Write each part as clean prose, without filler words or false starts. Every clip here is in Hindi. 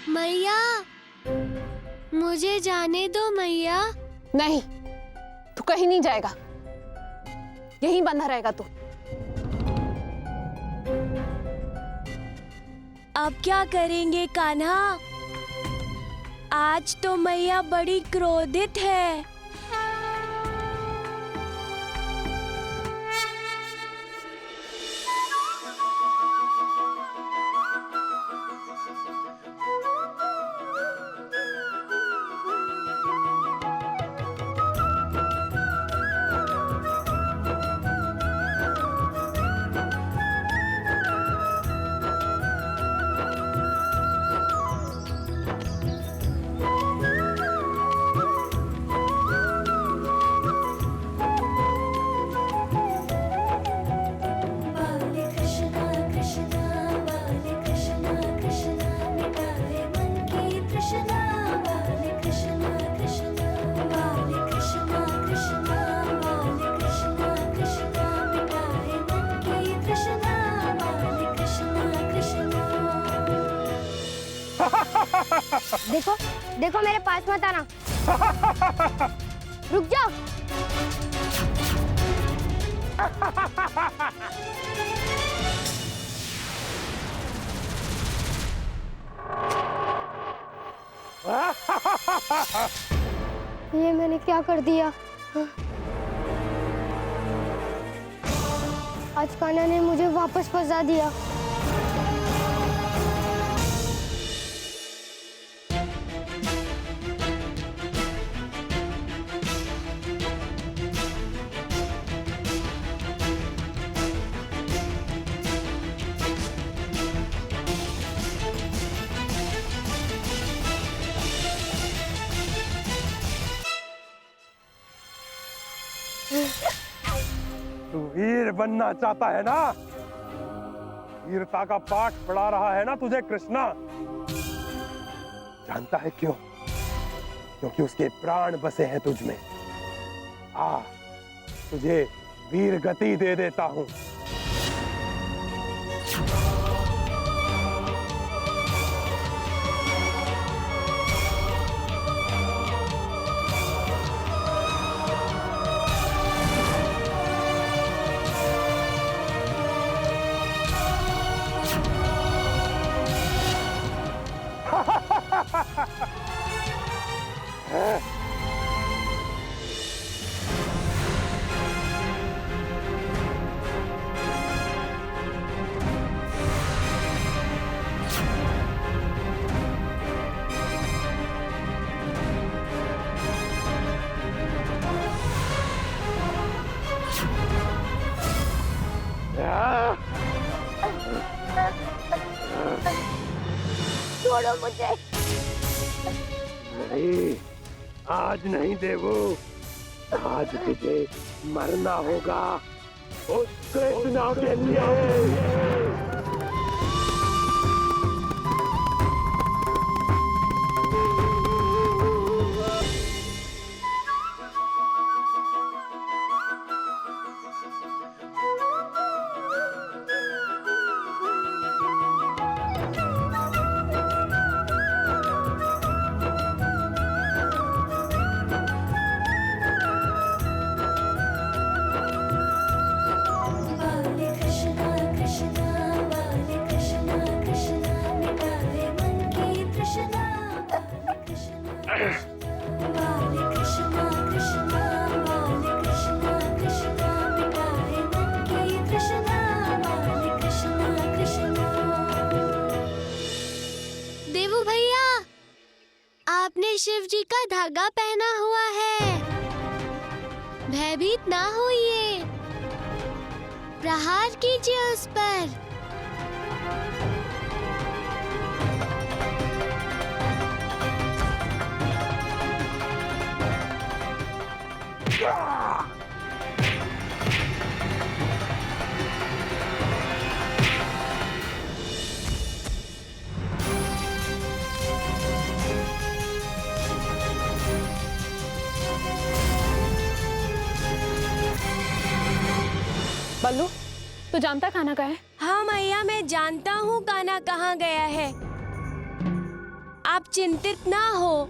मैया, मुझे जाने दो मैया। नहीं, तू कहीं नहीं जाएगा, यहीं बंधा रहेगा तू। अब क्या करेंगे कान्हा? आज तो मैया बड़ी क्रोधित है। देखो देखो, मेरे पास मत आना। रुक जाओ। ये मैंने क्या कर दिया? आज कान्हा ने मुझे वापस फंसा दिया। तू वीर बनना चाहता है ना? वीरता का पाठ पढ़ा रहा है ना तुझे कृष्णा? जानता है क्यों? क्योंकि उसके प्राण बसे हैं तुझ में। आ, तुझे वीर गति दे देता हूं। छोड़ो मुझे। नहीं, आज नहीं देवू, आज तुझे मरना होगा उस कृष्णा के लिए। देवू भैया, आपने शिव जी का धागा पहना हुआ है। भयभीत ना होइए, प्रहार कीजिए उस पर। बल्लू, तू जानता कान्हा का है? हाँ मैया, मैं जानता हूँ कान्हा कहाँ गया है। आप चिंतित ना हो,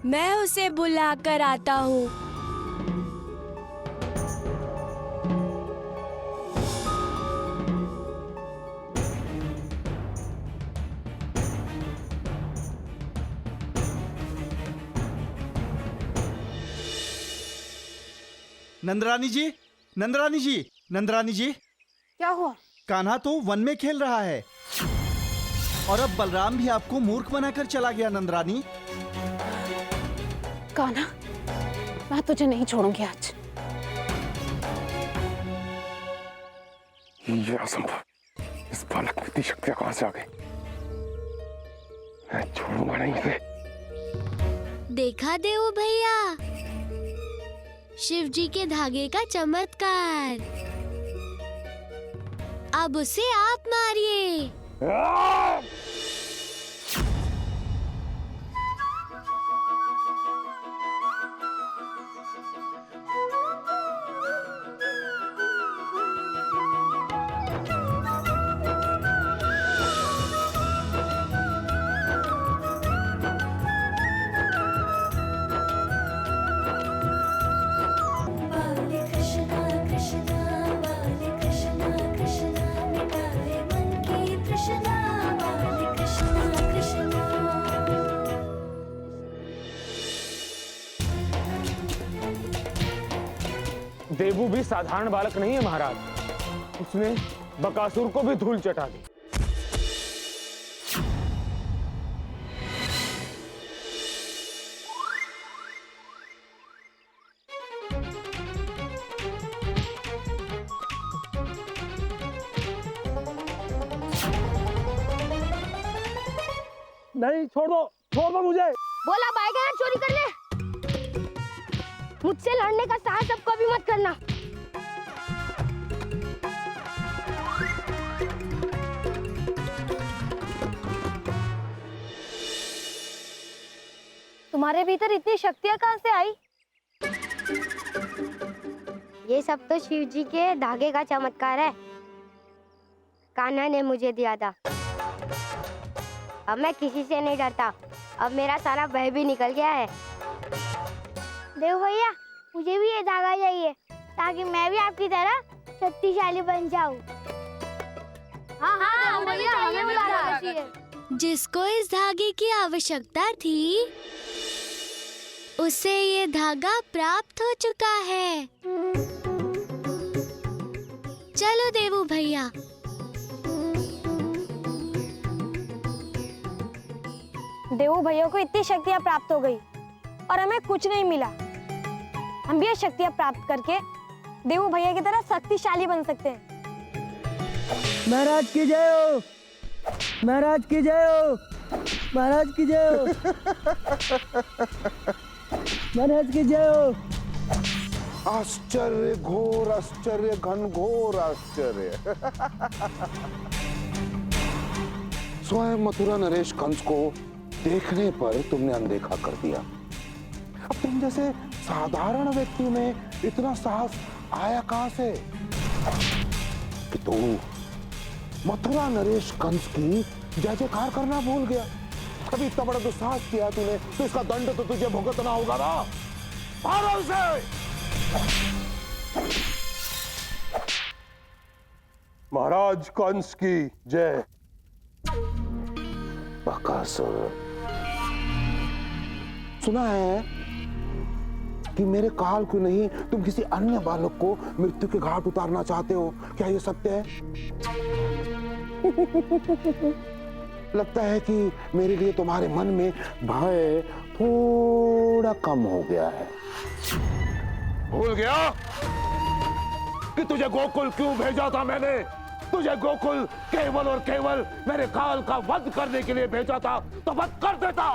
मैं उसे बुला कर आता हूँ। नंदरानी जी, नंदरानी जी, नंदरानी जी, क्या हुआ? कान्हा तो वन में खेल रहा है और अब बलराम भी आपको मूर्ख बनाकर चला गया। नंदरानी, कान्हा, मैं तुझे नहीं छोड़ूंगी आज। ये असंभव, इस बालक में इतनी शक्तियां कहां से आ गई? मैं छोड़ूंगा नहीं इसे। देखा देव भैया, शिव जी के धागे का चमत्कार। अब उसे आप मारिए। देवू भी साधारण बालक नहीं है महाराज, उसने बकासुर को भी धूल चटा दी। नहीं, छोड़ दो मुझे। बोला बाएगा ना, चोरी कर ले। मुझसे लड़ने का साहस अब कभी मत करना। तुम्हारे भीतर इतनी शक्तियां कहां से आई? ये सब तो शिव जी के धागे का चमत्कार है। कान्हा ने मुझे दिया था। अब मैं किसी से नहीं डरता। अब मेरा सारा भय भी निकल गया है। देव भैया, मुझे भी ये धागा चाहिए ताकि मैं भी आपकी तरह शक्तिशाली बन जाऊं। हाँ हाँ, हमें भी धागा चाहिए। जिसको इस धागे की आवश्यकता थी, उसे ये धागा प्राप्त हो चुका है। चलो देवू भैया। देवू भैया को इतनी शक्तियाँ प्राप्त हो गई और हमें कुछ नहीं मिला। हम भी ये शक्तियाँ प्राप्त करके देवू भैया की तरह शक्तिशाली बन सकते हैं। महाराज की जय हो, महाराज की जय हो, महाराज की जय हो, महाराज की जय हो। आश्चर्य, घोर आश्चर्य, घनघोर आश्चर्य। स्वयं मथुरा नरेश कंस को देखने पर तुमने अनदेखा कर दिया। अब तुम जैसे साधारण व्यक्ति में इतना साहस आया कहां से कि तू मथुरा नरेश कंस की जय जयकार करना भूल गया? कभी इतना बड़ा दुस्साहस किया तूने, तो इसका दंड तो तुझे भुगतना होगा ना। मारो उसे। महाराज कंस की जय। बकासुर, सुना है कि मेरे काल को नहीं, तुम किसी अन्य बालक को मृत्यु के घाट उतारना चाहते हो। क्या ये सत्य है? लगता है कि मेरे लिए तुम्हारे मन में भय थोड़ा कम हो गया है। भूल गया कि तुझे गोकुल क्यों भेजा था मैंने? तुझे गोकुल केवल और केवल मेरे काल का वध करने के लिए भेजा था, तो वध कर देता।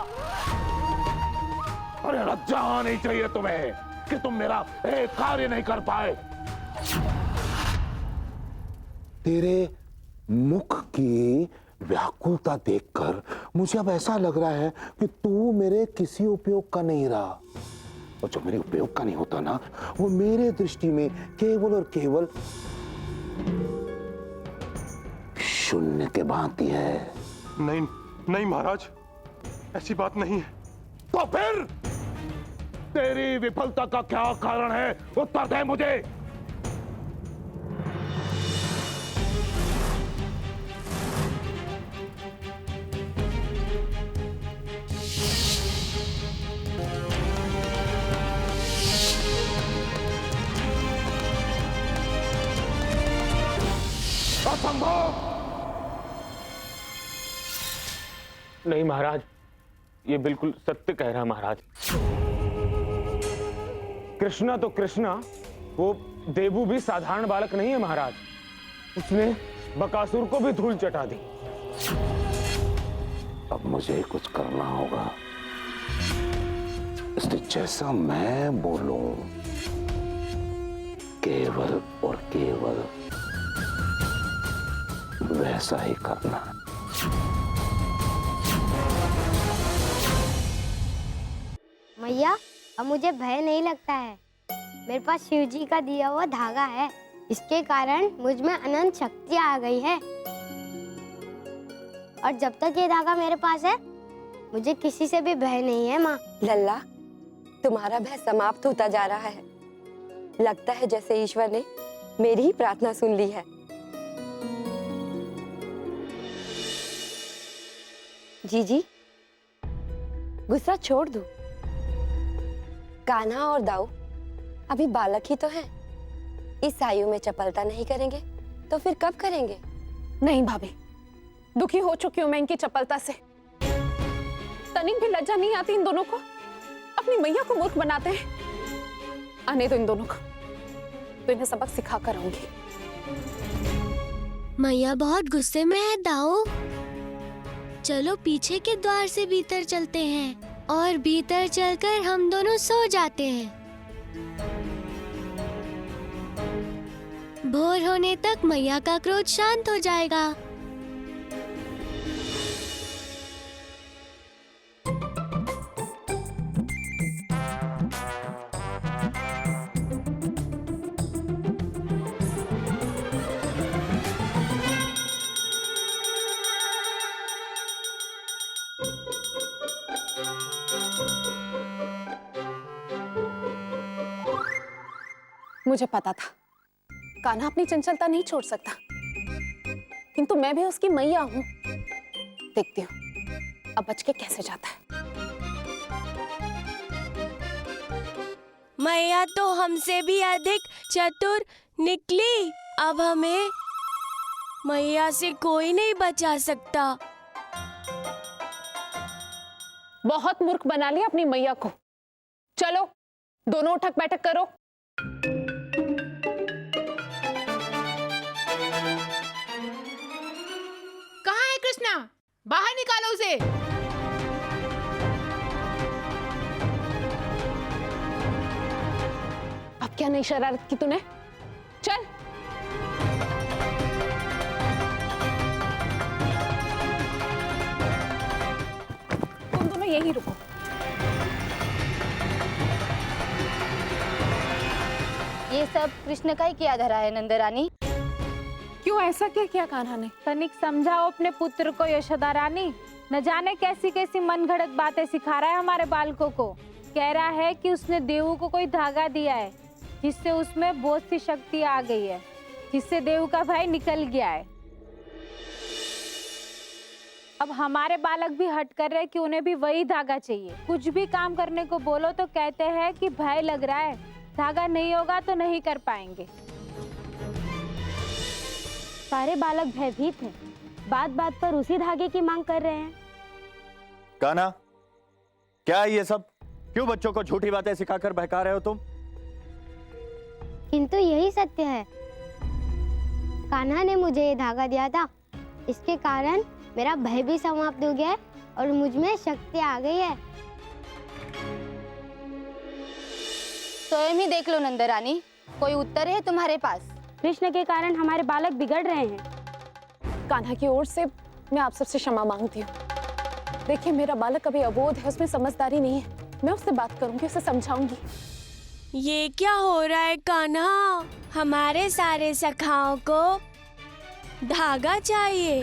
अरे लज्जा आनी चाहिए तुम्हें कि तुम मेरा एक कार्य नहीं कर पाए। तेरे मुख की व्याकुलता देखकर मुझे अब ऐसा लग रहा है कि तू मेरे किसी उपयोग का नहीं रहा। और जो मेरे उपयोग का नहीं होता ना, वो मेरे दृष्टि में केवल और केवल शून्य के भांति है। नहीं, नहीं महाराज, ऐसी बात नहीं है। तो फिर तेरी विफलता का क्या कारण है? उत्तर दे मुझे। असंभव। नहीं महाराज, ये बिल्कुल सत्य कह रहा महाराज। कृष्णा तो कृष्णा, वो देवू भी साधारण बालक नहीं है महाराज। उसने बकासुर को भी धूल चटा दी। अब मुझे कुछ करना होगा, इसलिए जैसा मैं बोलूं केवल और केवल वैसा ही करना। मैया, अब मुझे भय नहीं लगता है। मेरे पास शिव जी का दिया हुआ धागा है, इसके कारण मुझ में अनंत शक्ति आ गई है। और जब तक ये धागा मेरे पास है, मुझे किसी से भी भय नहीं है माँ। लल्ला, तुम्हारा भय समाप्त होता जा रहा है। लगता है जैसे ईश्वर ने मेरी ही प्रार्थना सुन ली है। जीजी, गुस्सा छोड़ दो। कान्हा और दाऊ अभी बालक ही तो हैं। इस आयु में चपलता नहीं करेंगे तो फिर कब करेंगे? नहीं भाभी, दुखी हो चुकी हूं मैं इनकी चपलता से। तनिक भी लज्जा नहीं आती इन दोनों को। अपनी मैया को मूर्ख बनाते हैं। आने दो इन दोनों को, तो इन्हें सबक सिखा कर आऊंगी। मैया बहुत गुस्से में है दाऊ। चलो पीछे के द्वार से भीतर चलते हैं और भीतर चलकर हम दोनों सो जाते हैं। भोर होने तक मैया का क्रोध शांत हो जाएगा। मुझे पता था कान्हा अपनी चंचलता नहीं छोड़ सकता, किंतु मैं भी उसकी मैया हूं। देखती हूँ अब बच के कैसे जाता है। मैया तो हमसे भी अधिक चतुर निकली। अब हमें मैया से कोई नहीं बचा सकता। बहुत मूर्ख बना लिया अपनी मैया को। चलो दोनों उठक बैठक करो। कहाँ है कृष्णा? बाहर निकालो उसे। अब क्या नई शरारत की तूने? चल। तुम दोनों यहीं रुको। ये सब कृष्ण का ही किया धरा है नंदरानी। क्यों ऐसा क्या किया कान्हा ने? तनिक समझाओ अपने पुत्र को यशोदा रानी। न जाने कैसी कैसी मनगढ़ंत बातें सिखा रहा है हमारे बालकों को। कह रहा है कि उसने देवू को कोई धागा दिया है जिससे उसमें बहुत सी शक्ति आ गई है, जिससे देवू का भय निकल गया है। अब हमारे बालक भी हट कर रहे कि उन्हें भी वही धागा चाहिए। कुछ भी काम करने को बोलो तो कहते हैं कि भय लग रहा है, धागा नहीं होगा तो नहीं कर पाएंगे। सारे बालक भयभीत हैं, बात बात पर उसी धागे की मांग कर रहे हैं। कान्हा, क्या है ये सब? क्यों बच्चों को झूठी बातें सिखाकर बहका रहे हो तुम? किंतु यही सत्य है। कान्हा ने मुझे ये धागा दिया था, इसके कारण मेरा भय भी समाप्त हो गया है और मुझ में शक्ति आ गई है। स्वयं ही देख लो नंदरानी, कोई उत्तर है तुम्हारे पास? कृष्ण के कारण हमारे बालक बिगड़ रहे हैं। कान्हा की ओर से मैं आप सबसे क्षमा मांगती हूँ। देखिए मेरा बालक अभी अबोध है, उसमें समझदारी नहीं है। मैं उससे बात करूंगी, उसे समझाऊंगी। ये क्या हो रहा है कान्हा? हमारे सारे सखाओं को धागा चाहिए।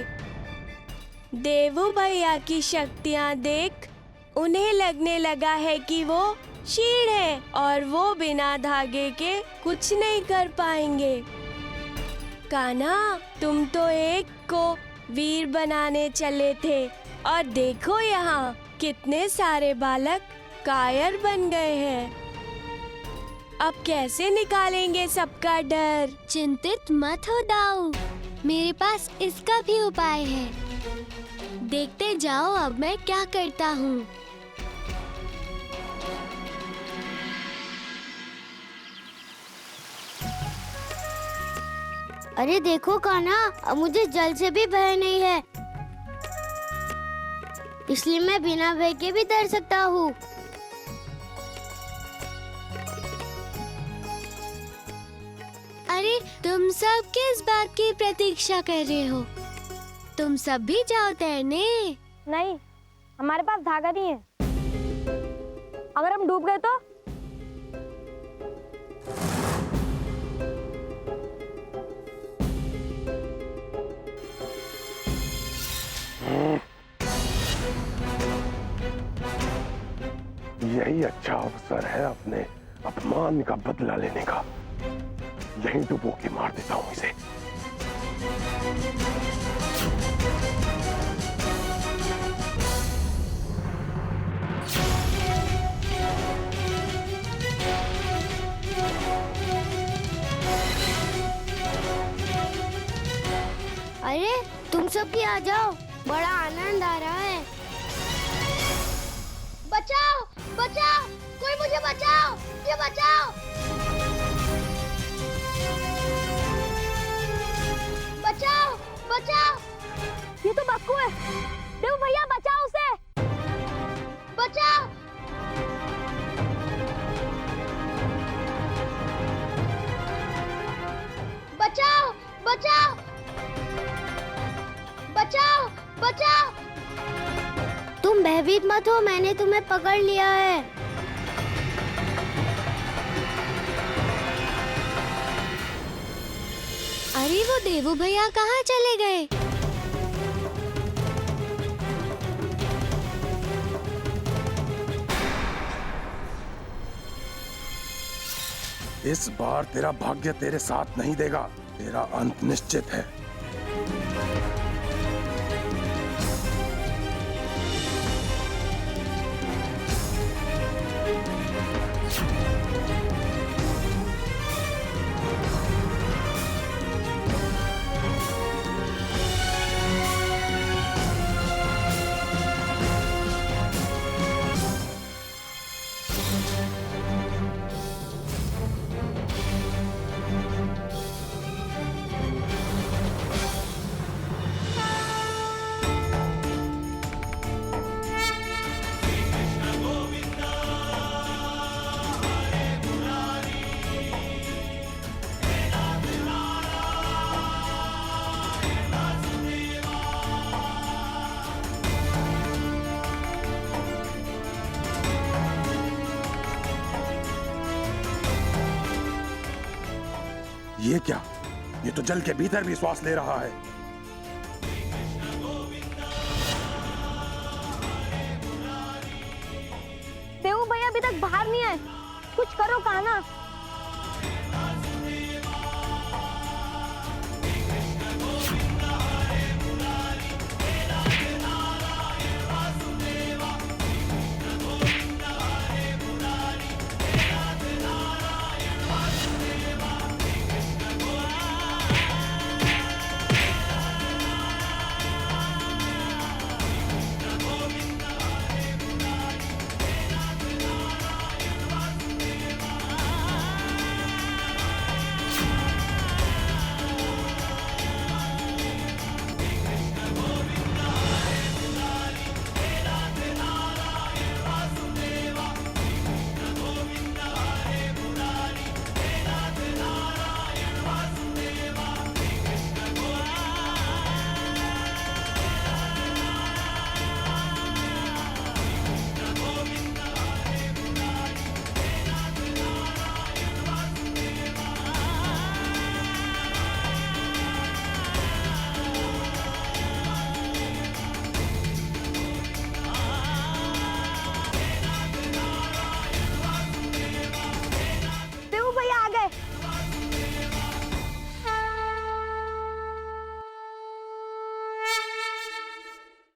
देवू भैया की शक्तियाँ देख उन्हें लगने लगा है कि वो शीड़ है और वो बिना धागे के कुछ नहीं कर पाएंगे। कान्हा, तुम तो एक को वीर बनाने चले थे और देखो यहाँ कितने सारे बालक कायर बन गए हैं। अब कैसे निकालेंगे सबका डर? चिंतित मत हो दाऊ, मेरे पास इसका भी उपाय है। देखते जाओ अब मैं क्या करता हूँ। अरे देखो कान्हा, अब मुझे जल से भी भय नहीं है, इसलिए मैं बिना भय के भी तैर सकता हूँ। अरे तुम सब किस बात की प्रतीक्षा कर रहे हो? तुम सब भी जाओ तैरने। नहीं, हमारे पास धागा नहीं है। अगर हम डूब गए तो? यही अच्छा अवसर है अपने अपमान का बदला लेने का। यहीं डुबो के मार देता हूं इसे। अरे तुम सब भी आ जाओ, बड़ा आनंद आ रहा है। बचाओ बचाओ, कोई मुझे बचाओ, मुझे बचाओ। बचाओ बचाओ, ये तो बक्कू है। देव भैया बचाओ उसे, बचाओ। बचाओ बचाओ बचाओ बचाओ। तुम भयभीत मत हो, मैंने तुम्हें पकड़ लिया है। अरे वो देवू भैया कहाँ चले गए? इस बार तेरा भाग्य तेरे साथ नहीं देगा, तेरा अंत निश्चित है। ये क्या? ये तो जल के भीतर भी श्वास ले रहा है। देवू भैया अभी तक बाहर नहीं आए, कुछ करो कान्हा।